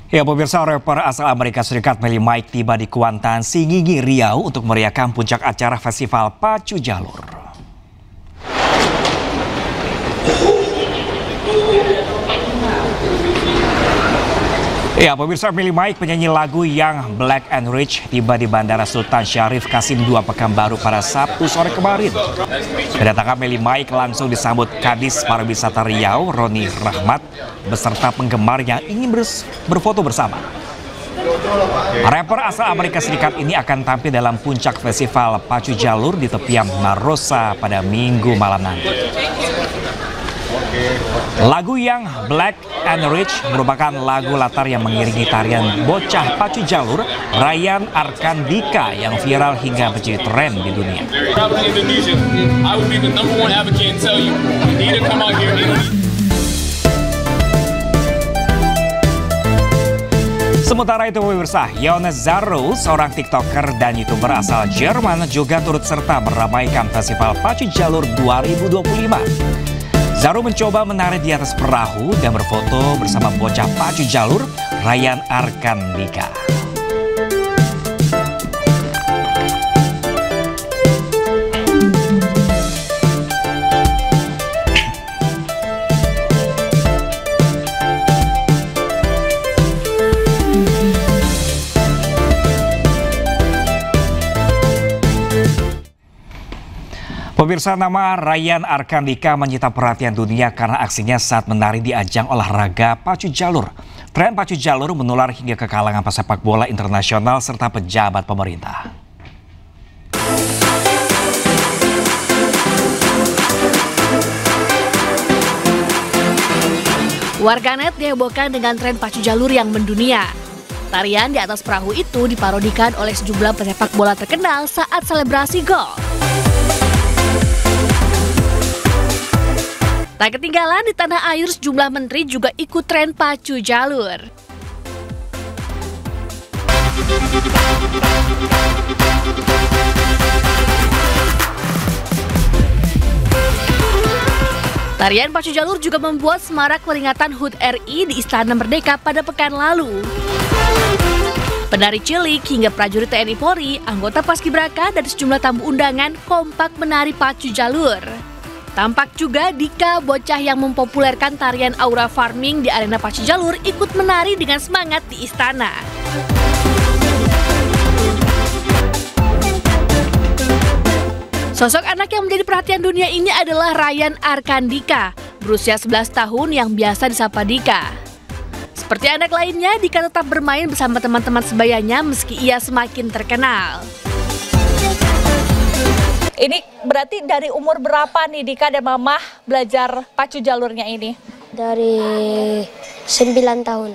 Ya, pemirsa, rapper asal Amerika Serikat Melly Mike tiba di Kuantan, Singingi, Riau untuk meriahkan puncak acara festival Pacu Jalur. Ya, pemirsa, Melly Mike, penyanyi lagu yang Black and Rich, tiba di Bandara Sultan Syarif Qasim II Pekanbaru pada Sabtu sore kemarin. Kedatangan Melly Mike langsung disambut Kadis Pariwisata Riau, Roni Rahmat, beserta penggemar yang ingin berfoto bersama. Rapper asal Amerika Serikat ini akan tampil dalam puncak festival Pacu Jalur di tepian Marosa pada Minggu malam nanti. Lagu yang Black and Rich merupakan lagu latar yang mengiringi tarian bocah Pacu Jalur Ryan Arkandika yang viral hingga menjadi tren di dunia. Sementara itu, pemirsa, Yones Zaro, seorang TikToker dan YouTuber asal Jerman, juga turut serta meramaikan Festival Pacu Jalur 2025. Zaro mencoba menari di atas perahu dan berfoto bersama bocah Pacu Jalur Ryan Arkandika. Pemirsa, nama Ryan Arkandika menyita perhatian dunia karena aksinya saat menari di ajang olahraga Pacu Jalur. Tren Pacu Jalur menular hingga ke kalangan pesepak bola internasional serta pejabat pemerintah. Warganet dihebohkan dengan tren Pacu Jalur yang mendunia. Tarian di atas perahu itu diparodikan oleh sejumlah pesepak bola terkenal saat selebrasi gol. Tak ketinggalan, di tanah air sejumlah menteri juga ikut tren Pacu Jalur. Tarian Pacu Jalur juga membuat semarak peringatan HUT RI di Istana Merdeka pada pekan lalu. Penari cilik hingga prajurit TNI Polri, anggota Paskibraka dan sejumlah tamu undangan kompak menari Pacu Jalur. Tampak juga Dika, bocah yang mempopulerkan tarian aura farming di arena Pacu Jalur, ikut menari dengan semangat di istana. Sosok anak yang menjadi perhatian dunia ini adalah Ryan Arkandika, berusia 11 tahun yang biasa disapa Dika. Seperti anak lainnya, Dika tetap bermain bersama teman-teman sebayanya meski ia semakin terkenal. Ini berarti dari umur berapa nih Dika dan Mamah belajar Pacu Jalurnya ini? Dari 9 tahun.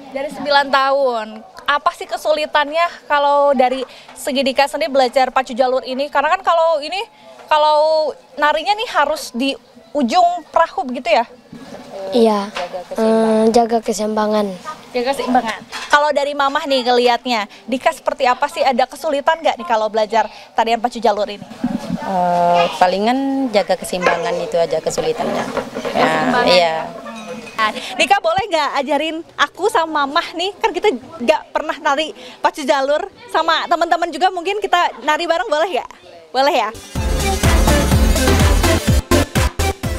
Dari 9 tahun. Apa sih kesulitannya kalau dari segi Dika sendiri belajar Pacu Jalur ini? Karena kan kalau narinya nih harus di ujung perahu begitu ya? Iya, jaga keseimbangan. Jaga keseimbangan. Kalau dari Mamah nih ngelihatnya, Dika seperti apa sih? Ada kesulitan nggak nih kalau belajar tarian Pacu Jalur ini? Palingan jaga keseimbangan itu aja kesulitannya. Ya, iya. Dika, boleh nggak ajarin aku sama Mamah nih, kan kita nggak pernah nari Pacu Jalur, sama teman-teman juga mungkin kita nari bareng, boleh nggak? Boleh ya?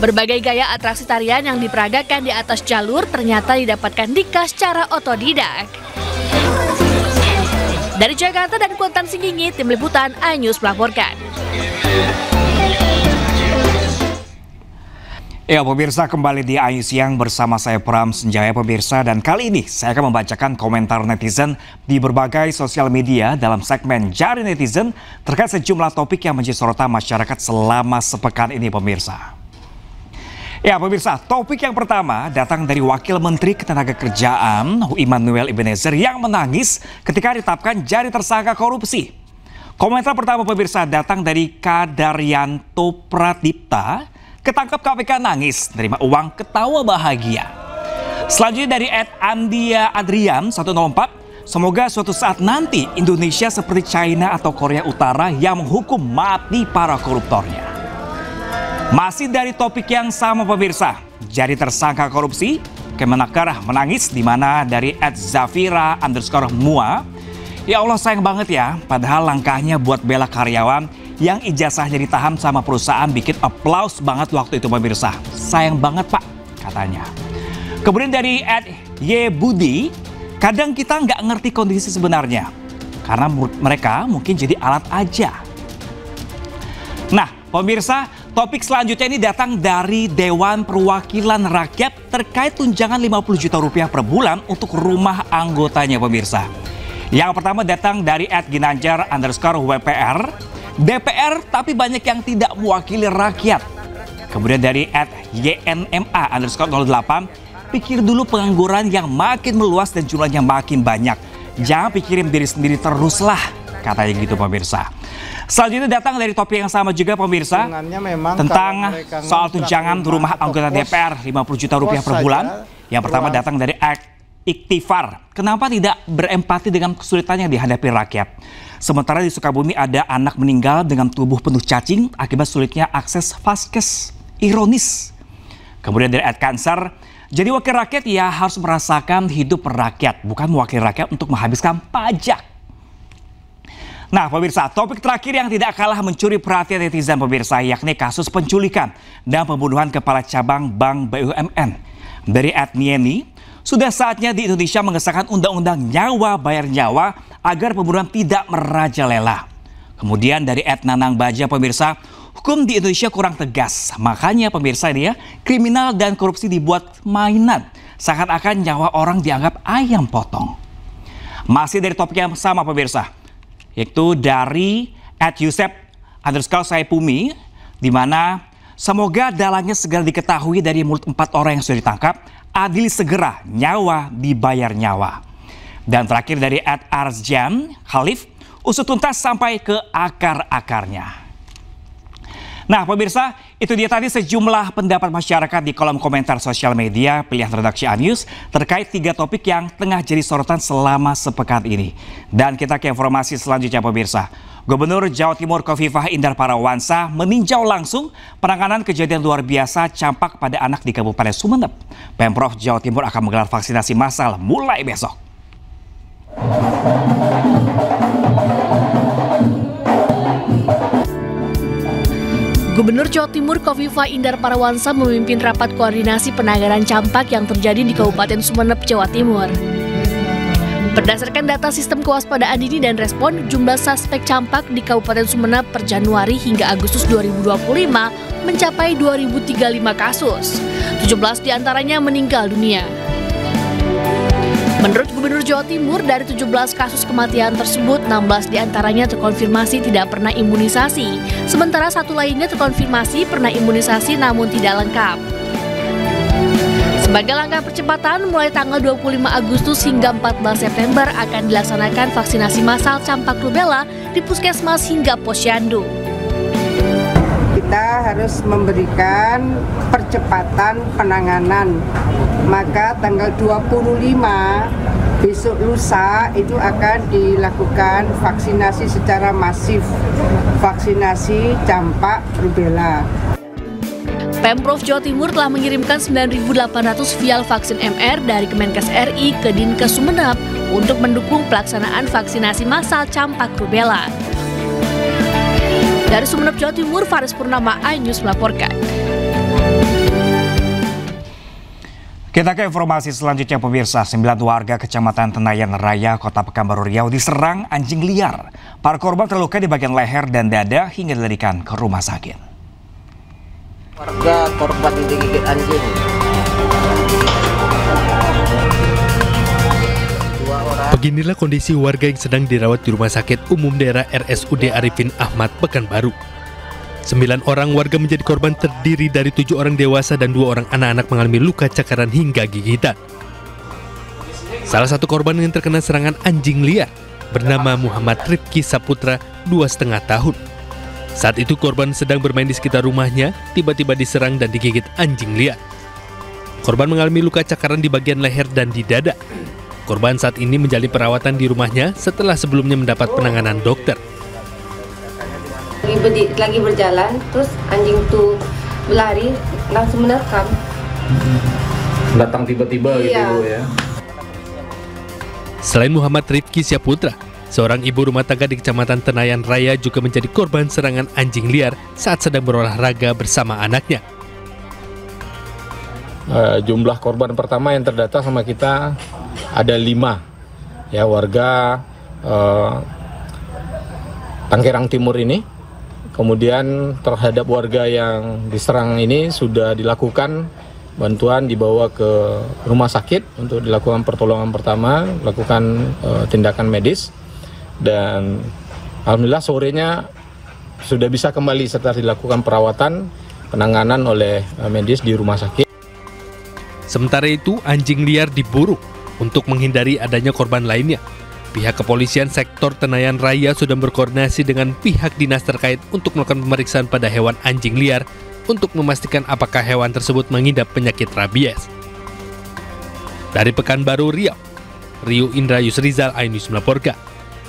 Berbagai gaya atraksi tarian yang diperagakan di atas jalur ternyata didapatkan Dika secara otodidak. Dari Jakarta dan Kuantan Singingi, Tim Liputan iNews melaporkan. Ya, pemirsa, kembali di iNews Siang bersama saya Pram Senjaya, pemirsa, dan kali ini saya akan membacakan komentar netizen di berbagai sosial media dalam segmen Jari Netizen terkait sejumlah topik yang menjadi sorotan masyarakat selama sepekan ini, pemirsa. Ya, pemirsa, topik yang pertama datang dari Wakil Menteri Ketenagakerjaan Immanuel Ebenezer yang menangis ketika ditetapkan jadi tersangka korupsi. Komentar pertama, pemirsa, datang dari Kadaryanto Pradipta, ketangkap KPK nangis, nerima uang ketawa bahagia. Selanjutnya dari @Andia Adrian 104, semoga suatu saat nanti Indonesia seperti China atau Korea Utara yang menghukum mati para koruptornya. Masih dari topik yang sama, pemirsa, jadi tersangka korupsi, Kemenaker menangis, di mana dari @zafira_mua. Ya Allah, sayang banget ya, padahal langkahnya buat bela karyawan yang ijazahnya ditahan sama perusahaan bikin aplaus banget waktu itu pemirsa. Sayang banget Pak, katanya. Kemudian dari @ybudi, kadang kita nggak ngerti kondisi sebenarnya, karena mereka mungkin jadi alat aja. Nah pemirsa, topik selanjutnya ini datang dari Dewan Perwakilan Rakyat terkait tunjangan 50 juta rupiah per bulan untuk rumah anggotanya pemirsa. Yang pertama datang dari @ginanjar_WPR, DPR tapi banyak yang tidak mewakili rakyat. Kemudian dari @YNMA_08, pikir dulu pengangguran yang makin meluas dan jumlahnya makin banyak. Jangan pikirin diri sendiri teruslah, katanya gitu pemirsa. Selanjutnya datang dari topik yang sama juga pemirsa, tentang soal tunjangan rumah anggota DPR 50 juta rupiah per bulan. Yang pertama datang dari Iktifar. Kenapa tidak berempati dengan kesulitan yang dihadapi rakyat? Sementara di Sukabumi ada anak meninggal dengan tubuh penuh cacing akibat sulitnya akses vaskes. Ironis. Kemudian dari @cancer, jadi wakil rakyat ya harus merasakan hidup rakyat, bukan wakil rakyat untuk menghabiskan pajak. Nah pemirsa, topik terakhir yang tidak kalah mencuri perhatian netizen pemirsa, yakni kasus penculikan dan pembunuhan kepala cabang Bank BUMN. Dari @nieni, sudah saatnya di Indonesia mengesahkan undang-undang nyawa bayar nyawa agar pembunuhan tidak merajalela. Kemudian dari @nanang baja pemirsa, hukum di Indonesia kurang tegas. Makanya pemirsa ini ya, kriminal dan korupsi dibuat mainan. Seakan-akan nyawa orang dianggap ayam potong. Masih dari topik yang sama pemirsa, yaitu dari @yusep_saipumi, di mana semoga dalangnya segera diketahui dari mulut 4 orang yang sudah ditangkap. Adil segera, nyawa dibayar nyawa. Dan terakhir dari @arzjan Khalif, usut tuntas sampai ke akar-akarnya. Nah pemirsa, itu dia tadi sejumlah pendapat masyarakat di kolom komentar sosial media pilihan redaksi Anews terkait 3 topik yang tengah jadi sorotan selama sepekan ini. Dan kita ke informasi selanjutnya pemirsa. Gubernur Jawa Timur Khofifah Indar Parawansa meninjau langsung penanganan kejadian luar biasa campak pada anak di Kabupaten Sumeneb. Pemprov Jawa Timur akan menggelar vaksinasi massal mulai besok. Gubernur Jawa Timur Khofifah Indar Parawansa memimpin rapat koordinasi penanganan campak yang terjadi di Kabupaten Sumeneb, Jawa Timur. Berdasarkan data sistem kewaspadaan dini dan respon, jumlah suspek campak di Kabupaten Sumeneb per Januari hingga Agustus 2025 mencapai 2035 kasus. 17 diantaranya meninggal dunia. Menurut Gubernur Jawa Timur, dari 17 kasus kematian tersebut, 16 diantaranya terkonfirmasi tidak pernah imunisasi. Sementara 1 lainnya terkonfirmasi pernah imunisasi namun tidak lengkap. Sebagai langkah percepatan, mulai tanggal 25 Agustus hingga 14 September akan dilaksanakan vaksinasi massal campak rubella di puskesmas hingga posyandu. Kita harus memberikan percepatan penanganan. Maka tanggal 25 besok lusa itu akan dilakukan vaksinasi secara masif, vaksinasi campak rubella. Pemprov Jawa Timur telah mengirimkan 9.800 vial vaksin MR dari Kemenkes RI ke Dinkes Sumeneb untuk mendukung pelaksanaan vaksinasi massal campak rubella. Dari Sumeneb, Jawa Timur, Faris Purnama, iNews melaporkan. Kita ke informasi selanjutnya pemirsa. 9 warga Kecamatan Tenayan Raya, Kota Pekanbaru Riau diserang anjing liar. Para korban terluka di bagian leher dan dada hingga dilarikan ke rumah sakit. Warga korban digigit anjing. 2 orang. Beginilah kondisi warga yang sedang dirawat di Rumah Sakit Umum Daerah RSUD Arifin Ahmad, Pekanbaru. 9 orang warga menjadi korban terdiri dari 7 orang dewasa dan 2 orang anak-anak mengalami luka cakaran hingga gigitan. Salah satu korban yang terkena serangan anjing liar bernama Muhammad Rifki Saputra, 2,5 tahun. Saat itu korban sedang bermain di sekitar rumahnya, tiba-tiba diserang dan digigit anjing liar. Korban mengalami luka cakaran di bagian leher dan di dada. Korban saat ini menjalani perawatan di rumahnya setelah sebelumnya mendapat penanganan dokter. Lagi berjalan, terus anjing tuh berlari, langsung menerkam. datang tiba-tiba gitu Bu ya. Selain Muhammad Rifki Syaputra, seorang ibu rumah tangga di Kecamatan Tenayan Raya juga menjadi korban serangan anjing liar saat sedang berolahraga bersama anaknya. Jumlah korban pertama yang terdata sama kita ada 5 ya, warga Tanggerang Timur ini. Kemudian terhadap warga yang diserang ini sudah dilakukan bantuan, dibawa ke rumah sakit untuk dilakukan pertolongan pertama, lakukan tindakan medis, dan alhamdulillah sorenya sudah bisa kembali setelah dilakukan perawatan penanganan oleh medis di rumah sakit. Sementara itu, anjing liar diburu untuk menghindari adanya korban lainnya. Pihak kepolisian sektor Tenayan Raya sudah berkoordinasi dengan pihak dinas terkait untuk melakukan pemeriksaan pada hewan anjing liar untuk memastikan apakah hewan tersebut mengidap penyakit rabies. Dari Pekanbaru, Riau, Rio Indra Yusrizal, iNews melaporkan.